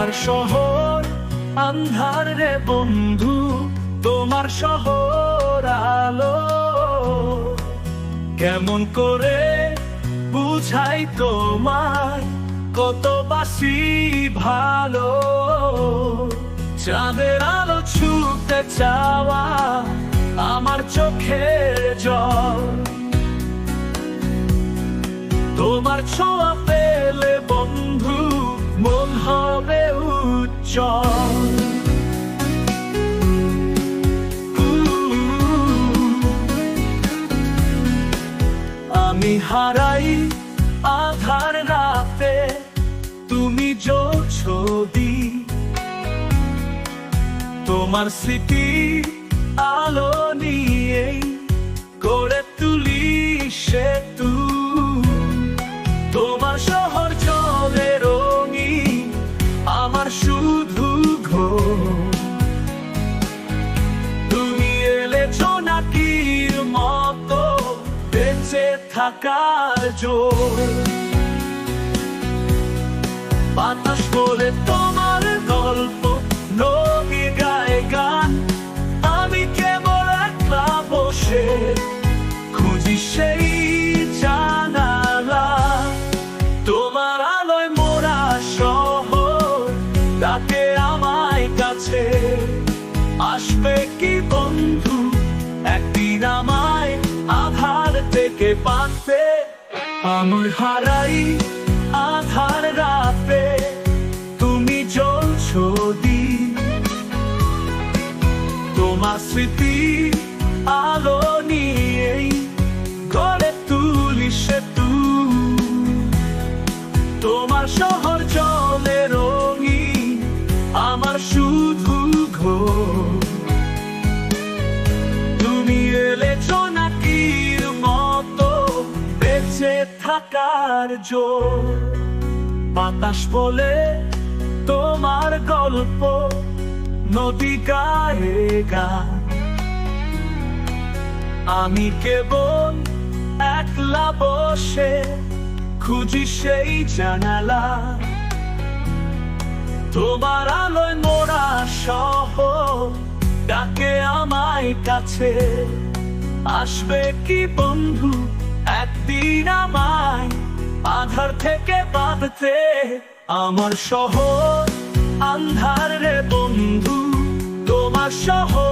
আমার শহর আন্ধার রে বন্ধু, তোমার শহর আলো। কেমন করে বুঝাই তোমার কত বাসি ভালো। চাঁদের আলো ছুঁতে চাওয়া আমার চোখের জল, তোমার ছোঁয়া পেলে বন্ধু মন হবে উজ্জ্বল। আমি হারাই আধার রাতে, তুমি জ্বলছো দিন। তোমার স্মৃতি আলো নিয়ে গড়ে তুলি সেতু। তোমার শহর জলে রঙিন, আমার শুধু ঘোর। তুমি এলে জোনাকির মতো বেঁচে থাকার জোর। বাতাস বলে তোমার গল্প, নদী গায়ে গান। আমি কেবল একলা বসে খুঁজি সেই জানালা। তোমার আলোয় মোরা শহর ডাকে আমায় কাছে। আসবে কি বন্ধু একদিন আমায় আধার থেকে পাতে। আমি হারাই আধার রাতে, তুমি জ্বলছো দিন। তোমার স্মৃতি আলো নিয়ে গড়ে তুলি সেতু। তোমার শহর জলে রঙিন, আমার শুধু ঘোর। তুমি এলে জোনাকির মতো বেঁচে থাকার জোর। বাতাস বলে তোমার গল্প, নদী গায়ে গান। আমি কেবল একলা বসে খুঁজি সেই জানালা। তোমার আলোয় মোরা শহর ডাকে আমায় কাছে। আসবে কি বন্ধু একদিন আমায় আধার থেকে বাঁধতে। আমার শহর আন্ধার রে বন্ধু, তোমার শহর